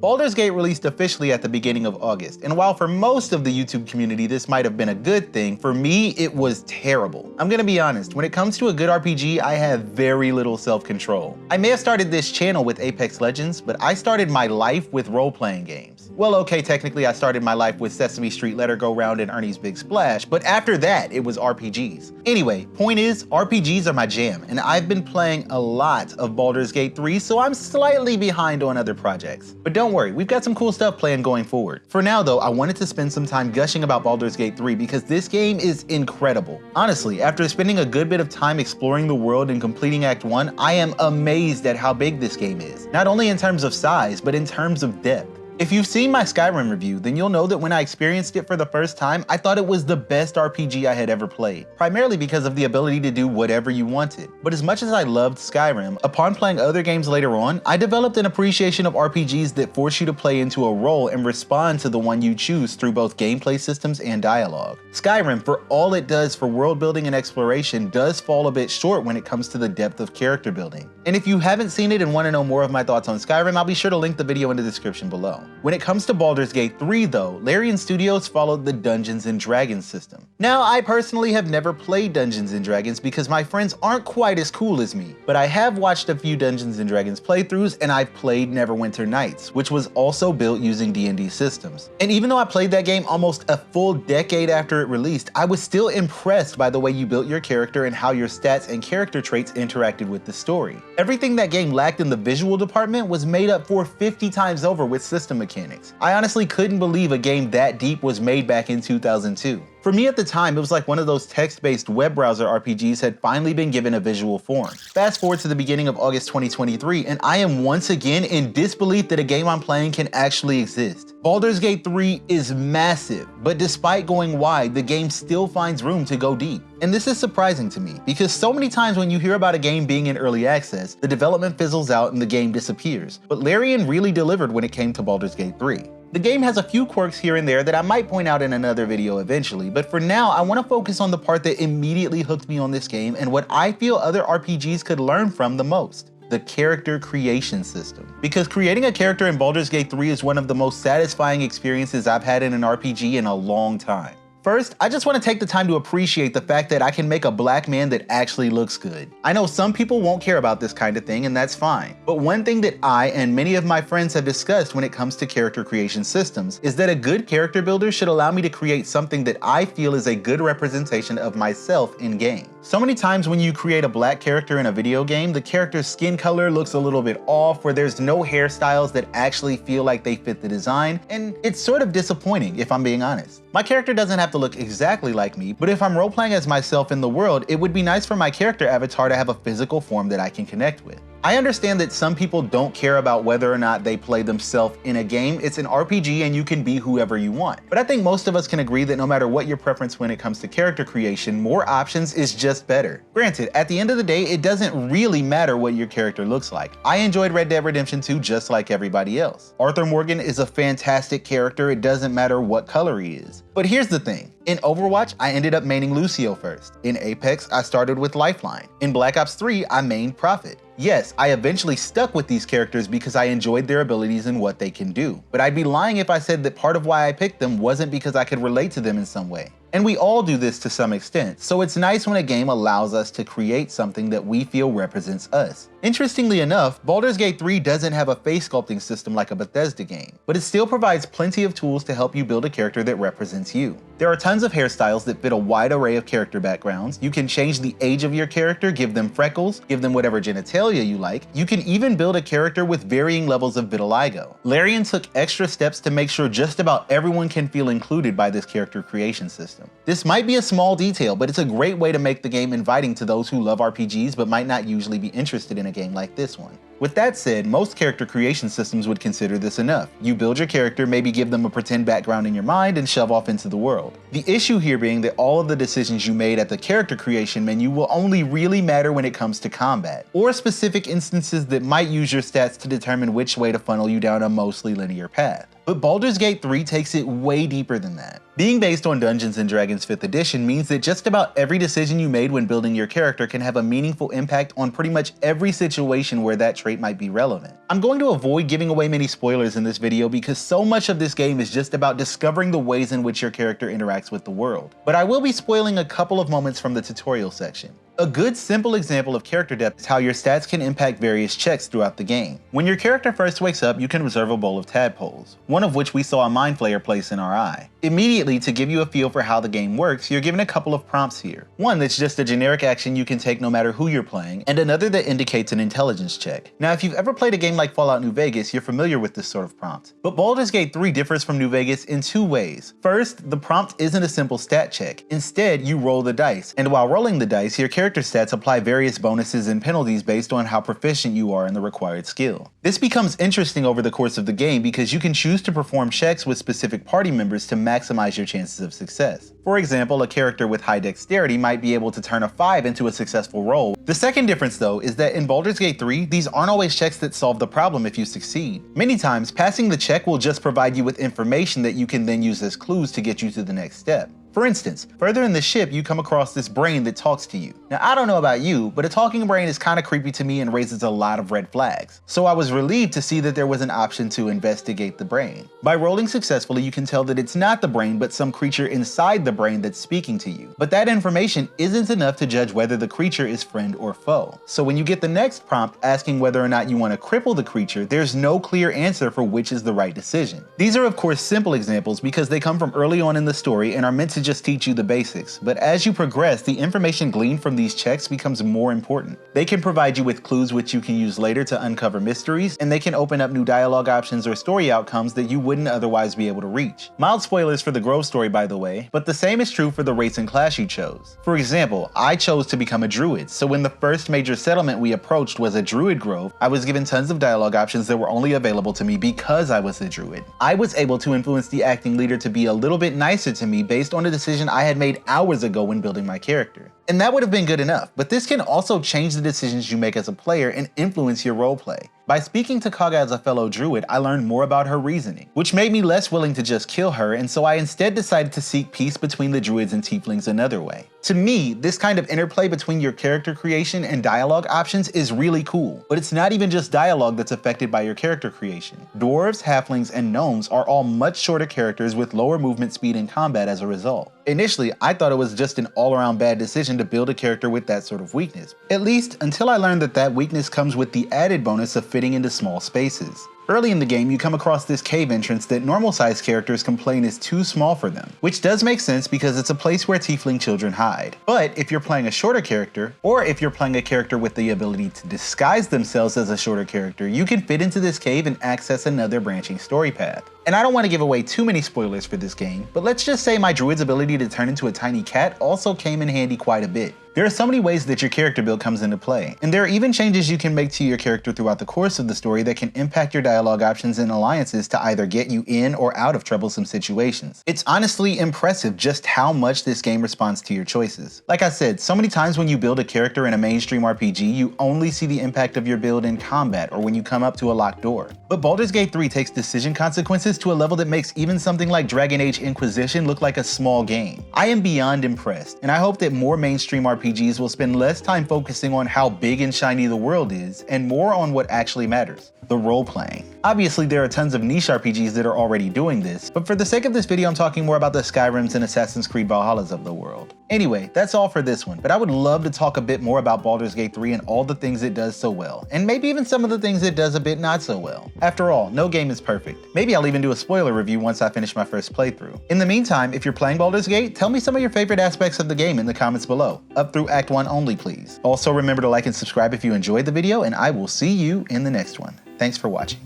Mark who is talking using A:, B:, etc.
A: Baldur's Gate released officially at the beginning of August, and while for most of the YouTube community this might have been a good thing, for me it was terrible. I'm gonna be honest, when it comes to a good RPG, I have very little self-control. I may have started this channel with Apex Legends, but I started my life with role-playing games. Well, okay, technically I started my life with Sesame Street, Let Her Go Round, and Ernie's Big Splash, but after that it was RPGs. Anyway, point is, RPGs are my jam, and I've been playing a lot of Baldur's Gate 3, so I'm slightly behind on other projects. But don't worry, we've got some cool stuff planned going forward. For now though, I wanted to spend some time gushing about Baldur's Gate 3 because this game is incredible. Honestly, after spending a good bit of time exploring the world and completing Act 1, I am amazed at how big this game is. Not only in terms of size, but in terms of depth. If you've seen my Skyrim review, then you'll know that when I experienced it for the first time, I thought it was the best RPG I had ever played, primarily because of the ability to do whatever you wanted. But as much as I loved Skyrim, upon playing other games later on, I developed an appreciation of RPGs that force you to play into a role and respond to the one you choose through both gameplay systems and dialogue. Skyrim, for all it does for world building and exploration, does fall a bit short when it comes to the depth of character building. And if you haven't seen it and want to know more of my thoughts on Skyrim, I'll be sure to link the video in the description below. When it comes to Baldur's Gate 3 though, Larian Studios followed the Dungeons & Dragons system. Now, I personally have never played Dungeons & Dragons because my friends aren't quite as cool as me, but I have watched a few Dungeons & Dragons playthroughs and I've played Neverwinter Nights, which was also built using D&D systems. And even though I played that game almost a full decade after it released, I was still impressed by the way you built your character and how your stats and character traits interacted with the story. Everything that game lacked in the visual department was made up for 50 times over with system mechanics. I honestly couldn't believe a game that deep was made back in 2002. For me at the time, it was like one of those text-based web browser RPGs had finally been given a visual form. Fast forward to the beginning of August 2023, and I am once again in disbelief that a game I'm playing can actually exist. Baldur's Gate 3 is massive, but despite going wide, the game still finds room to go deep. And this is surprising to me, because so many times when you hear about a game being in early access, the development fizzles out and the game disappears. But Larian really delivered when it came to Baldur's Gate 3. The game has a few quirks here and there that I might point out in another video eventually, but for now I want to focus on the part that immediately hooked me on this game and what I feel other RPGs could learn from the most: the character creation system. Because creating a character in Baldur's Gate 3 is one of the most satisfying experiences I've had in an RPG in a long time. First, I just want to take the time to appreciate the fact that I can make a black man that actually looks good. I know some people won't care about this kind of thing, and that's fine. But one thing that I and many of my friends have discussed when it comes to character creation systems is that a good character builder should allow me to create something that I feel is a good representation of myself in game. So many times when you create a black character in a video game, the character's skin color looks a little bit off, where there's no hairstyles that actually feel like they fit the design, and it's sort of disappointing if I'm being honest. My character doesn't have to look exactly like me, but if I'm role-playing as myself in the world, it would be nice for my character avatar to have a physical form that I can connect with. I understand that some people don't care about whether or not they play themselves in a game. It's an RPG and you can be whoever you want. But I think most of us can agree that no matter what your preference when it comes to character creation, more options is just better. Granted, at the end of the day, it doesn't really matter what your character looks like. I enjoyed Red Dead Redemption 2 just like everybody else. Arthur Morgan is a fantastic character. It doesn't matter what color he is. But here's the thing. In Overwatch, I ended up maining Lucio first. In Apex, I started with Lifeline. In Black Ops 3, I mained Prophet. Yes, I eventually stuck with these characters because I enjoyed their abilities and what they can do. But I'd be lying if I said that part of why I picked them wasn't because I could relate to them in some way. And we all do this to some extent, so it's nice when a game allows us to create something that we feel represents us. Interestingly enough, Baldur's Gate 3 doesn't have a face sculpting system like a Bethesda game, but it still provides plenty of tools to help you build a character that represents you. There are tons of hairstyles that fit a wide array of character backgrounds. You can change the age of your character, give them freckles, give them whatever genitalia you like. You can even build a character with varying levels of vitiligo. Larian took extra steps to make sure just about everyone can feel included by this character creation system. This might be a small detail, but it's a great way to make the game inviting to those who love RPGs but might not usually be interested in a game like this one. With that said, most character creation systems would consider this enough. You build your character, maybe give them a pretend background in your mind, and shove off into the world. The issue here being that all of the decisions you made at the character creation menu will only really matter when it comes to combat, or specific instances that might use your stats to determine which way to funnel you down a mostly linear path. But Baldur's Gate 3 takes it way deeper than that. Being based on Dungeons & Dragons 5th edition means that just about every decision you made when building your character can have a meaningful impact on pretty much every situation where that trait trait might be relevant. I'm going to avoid giving away many spoilers in this video because so much of this game is just about discovering the ways in which your character interacts with the world. But I will be spoiling a couple of moments from the tutorial section. A good simple example of character depth is how your stats can impact various checks throughout the game. When your character first wakes up, you can reserve a bowl of tadpoles, one of which we saw a mind flayer place in our eye. Immediately, to give you a feel for how the game works, you're given a couple of prompts here. One that's just a generic action you can take no matter who you're playing, and another that indicates an intelligence check. Now, if you've ever played a game like Fallout New Vegas, you're familiar with this sort of prompt. But Baldur's Gate 3 differs from New Vegas in two ways. First, the prompt isn't a simple stat check. Instead, you roll the dice, and while rolling the dice, your character stats apply various bonuses and penalties based on how proficient you are in the required skill. This becomes interesting over the course of the game because you can choose to perform checks with specific party members to maximize your chances of success. For example, a character with high dexterity might be able to turn a 5 into a successful roll. The second difference though is that in Baldur's Gate 3, these aren't always checks that solve the problem if you succeed. Many times, passing the check will just provide you with information that you can then use as clues to get you to the next step. For instance, further in the ship, you come across this brain that talks to you. Now, I don't know about you, but a talking brain is kind of creepy to me and raises a lot of red flags. So I was relieved to see that there was an option to investigate the brain. By rolling successfully, you can tell that it's not the brain, but some creature inside the brain that's speaking to you. But that information isn't enough to judge whether the creature is friend or foe. So when you get the next prompt asking whether or not you want to cripple the creature, there's no clear answer for which is the right decision. These are of course simple examples because they come from early on in the story and are meant to just teach you the basics, but as you progress, the information gleaned from these checks becomes more important. They can provide you with clues which you can use later to uncover mysteries, and they can open up new dialogue options or story outcomes that you wouldn't otherwise be able to reach. Mild spoilers for the Grove story, by the way, but the same is true for the race and class you chose. For example, I chose to become a druid, so when the first major settlement we approached was a druid grove, I was given tons of dialogue options that were only available to me because I was a druid. I was able to influence the acting leader to be a little bit nicer to me based on a decision I had made hours ago when building my character. And that would have been good enough, but this can also change the decisions you make as a player and influence your roleplay. By speaking to Kaga as a fellow druid, I learned more about her reasoning, which made me less willing to just kill her, and so I instead decided to seek peace between the druids and tieflings another way. To me, this kind of interplay between your character creation and dialogue options is really cool, but it's not even just dialogue that's affected by your character creation. Dwarves, halflings, and gnomes are all much shorter characters with lower movement speed in combat as a result. Initially, I thought it was just an all-around bad decision to build a character with that sort of weakness, at least until I learned that that weakness comes with the added bonus of fitting into small spaces. Early in the game, you come across this cave entrance that normal-sized characters complain is too small for them, which does make sense because it's a place where tiefling children hide. But if you're playing a shorter character, or if you're playing a character with the ability to disguise themselves as a shorter character, you can fit into this cave and access another branching story path. And I don't want to give away too many spoilers for this game, but let's just say my druid's ability to turn into a tiny cat also came in handy quite a bit. There are so many ways that your character build comes into play, and there are even changes you can make to your character throughout the course of the story that can impact your dialogue options and alliances to either get you in or out of troublesome situations. It's honestly impressive just how much this game responds to your choices. Like I said, so many times when you build a character in a mainstream RPG, you only see the impact of your build in combat or when you come up to a locked door. But Baldur's Gate 3 takes decision consequences to a level that makes even something like Dragon Age Inquisition look like a small game. I am beyond impressed, and I hope that more mainstream RPGs will spend less time focusing on how big and shiny the world is, and more on what actually matters, the role-playing. Obviously, there are tons of niche RPGs that are already doing this, but for the sake of this video, I'm talking more about the Skyrims and Assassin's Creed Valhallas of the world. Anyway, that's all for this one, but I would love to talk a bit more about Baldur's Gate 3 and all the things it does so well, and maybe even some of the things it does a bit not so well. After all, no game is perfect. Maybe I'll even do a spoiler review once I finish my first playthrough. In the meantime, if you're playing Baldur's Gate, tell me some of your favorite aspects of the game in the comments below, up through Act 1 only please. Also remember to like and subscribe if you enjoyed the video, and I will see you in the next one. Thanks for watching.